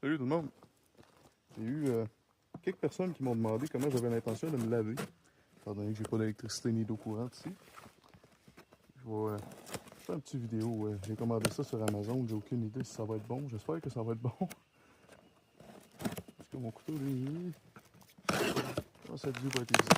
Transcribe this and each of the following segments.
Salut tout le monde. J'ai eu quelques personnes qui m'ont demandé comment j'avais l'intention de me laver. Étant donné que j'ai pas d'électricité ni d'eau courante ici. Je vais faire une petite vidéo. J'ai commandé ça sur Amazon. J'ai aucune idée si ça va être bon. J'espère que ça va être bon. Parce que mon couteau, lui, cette vidéo va être easy.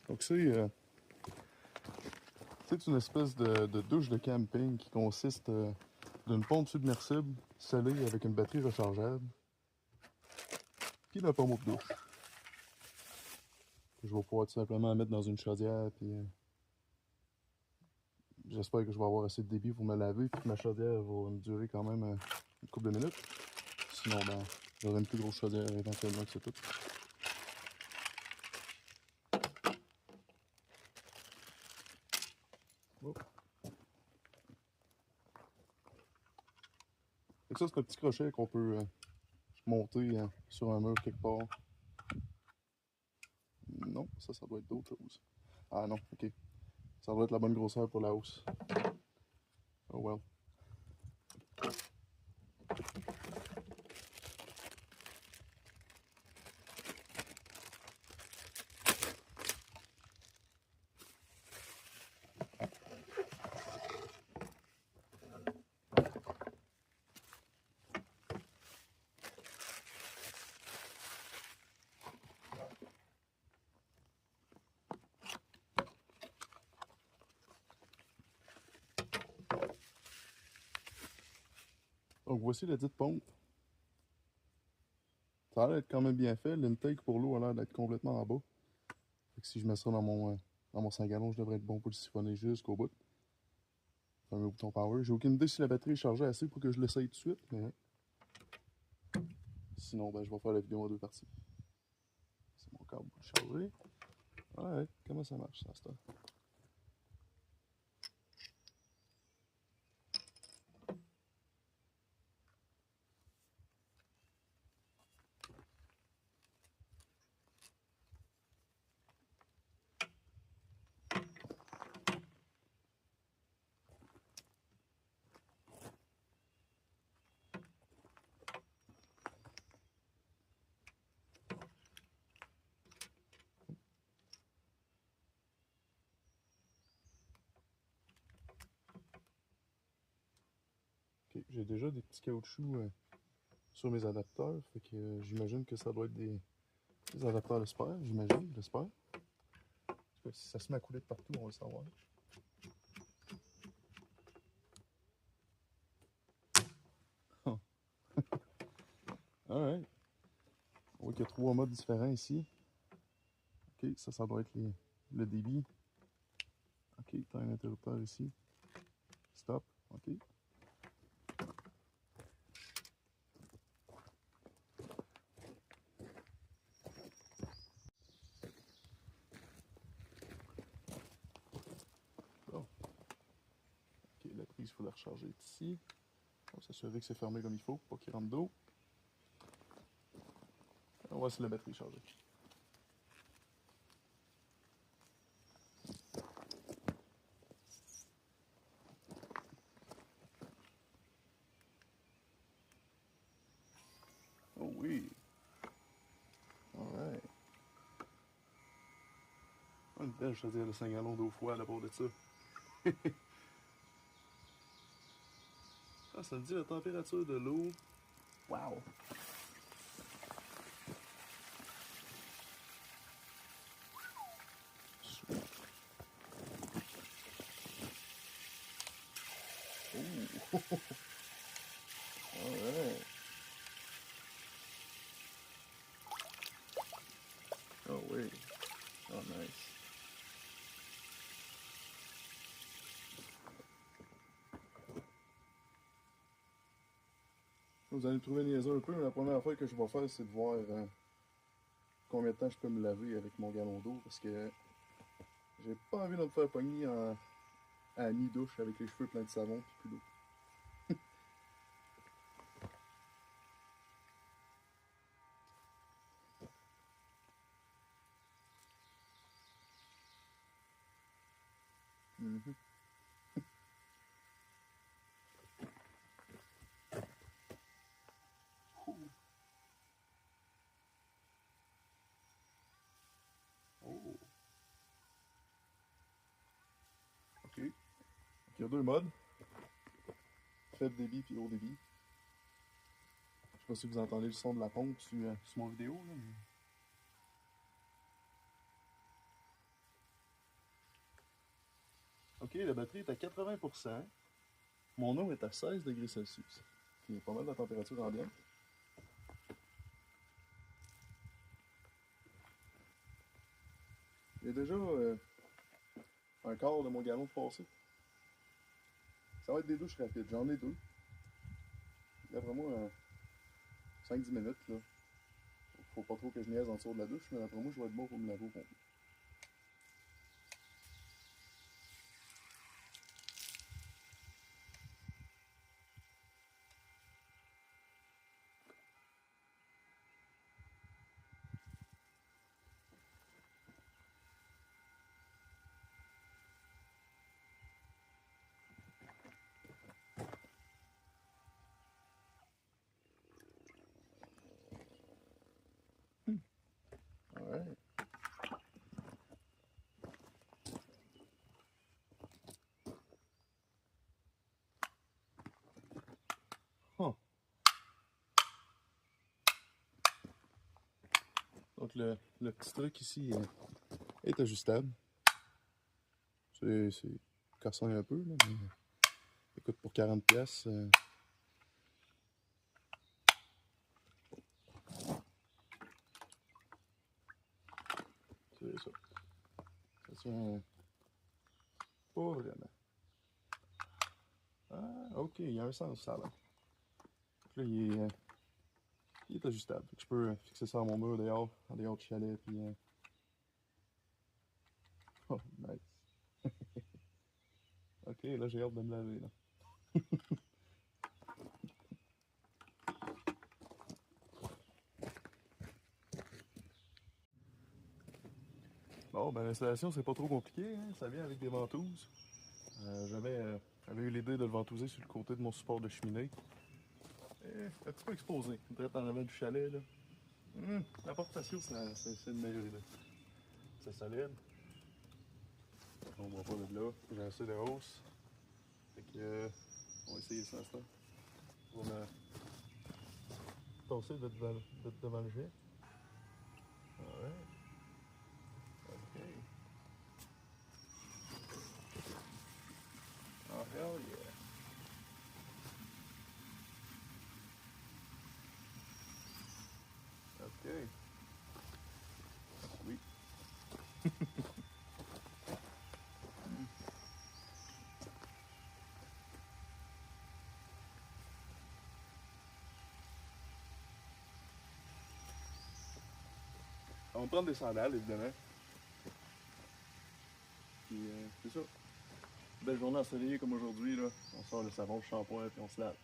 Donc c'est une espèce de douche de camping qui consiste d'une pompe submersible scellée avec une batterie rechargeable puis d'un pommeau de douche. Je vais pouvoir tout simplement mettre dans une chaudière puis j'espère que je vais avoir assez de débit pour me laver puis que ma chaudière va me durer quand même une couple de minutes. Sinon, ben, j'aurai une plus grosse chaudière éventuellement que c'est tout. Oh. Et ça, c'est un petit crochet qu'on peut monter sur un mur quelque part. Non, ça doit être d'autres choses. Ah non, ok. Ça doit être la bonne grosseur pour la hausse. Oh well. Donc voici la dite pompe. Ça a l'air d'être quand même bien fait. L'intake pour l'eau a l'air d'être complètement en bas. Fait que si je mets ça dans mon 5 gallons, je devrais être bon pour le siphonner jusqu'au bout. Fermer le bouton power. J'ai aucune idée si la batterie est chargée assez pour que je l'essaye tout de suite, mais sinon, ben, je vais faire la vidéo en deux parties. C'est mon câble pour le charger. Ouais, comment ça marche ça, c'est Ok, j'ai déjà des petits caoutchoucs sur mes adapteurs, fait que j'imagine que ça doit être des adapteurs de spare, j'imagine, j'espère. Si ça se met à couler de partout, on va le savoir. Alright. On voit qu'il y a 3 modes différents ici. Ok, ça doit être le débit. Ok, t'as un interrupteur ici. Stop, ok. Bon. Ok, la prise, il faut la recharger ici. On va s'assurer que c'est fermé comme il faut, pour pas qu'il rentre d'eau. On va se la batterie chargée. Oh oui! Alright. Une belle chaudière de 5 gallons d'eau froide à bord de ça. Ah, ça me dit la température de l'eau. Wow! Oh! Alright. Oh oui. Oh nice. Vous allez me trouver niaiseux un peu, mais la première affaire que je vais faire, c'est de voir combien de temps je peux me laver avec mon galon d'eau, parce que j'ai pas envie de me faire pogner à la mi-douche avec les cheveux pleins de savon puis plus d'eau. Mhm. Oh. Ok. Il y a deux modes. Faible débit puis haut débit. Je sais pas si vous entendez le son de la pompe sur mon vidéo. Là, mais... Ok, la batterie est à 80%. Mon eau est à 16 degrés Celsius. Qui est pas mal la température ambiante. Il y a déjà un quart de mon gallon de passé. Ça va être des douches rapides. J'en ai deux. D'après moi, 5-10 minutes. Là. Faut pas trop que je niaise en dessous de la douche, mais d'après moi, je vais être bon pour me laver au complet. Ouais. Huh. Donc le petit truc ici est ajustable. C'est cassant un peu, là, mais écoute, pour 40$, c'est ça. Ça tient pas vraiment. Ah, ok, il y a un sens, ça là. Donc là, il est ajustable. Fait que je peux fixer ça à mon mur dehors, en dehors du chalet, puis... Oh, nice. Ok, là, j'ai hâte de me laver, là. Bon, ben l'installation, c'est pas trop compliqué, hein? Ça vient avec des ventouses. J'avais eu l'idée de le ventouser sur le côté de mon support de cheminée. Un petit peu exposé, direct en avant du chalet, là. La porte patio, c'est une meilleure idée. C'est solide. On va pas de là. J'ai assez de hausse. Fait que, on va essayer ça à ça. On va me passer devant le jet. Ouais. Ok. Oh, hell yeah. Ok. Oui. On va prendre des sandales, évidemment. Puis, c'est ça. Belle journée ensoleillée comme aujourd'hui, là. On sort le savon, le shampoing, puis on se lave.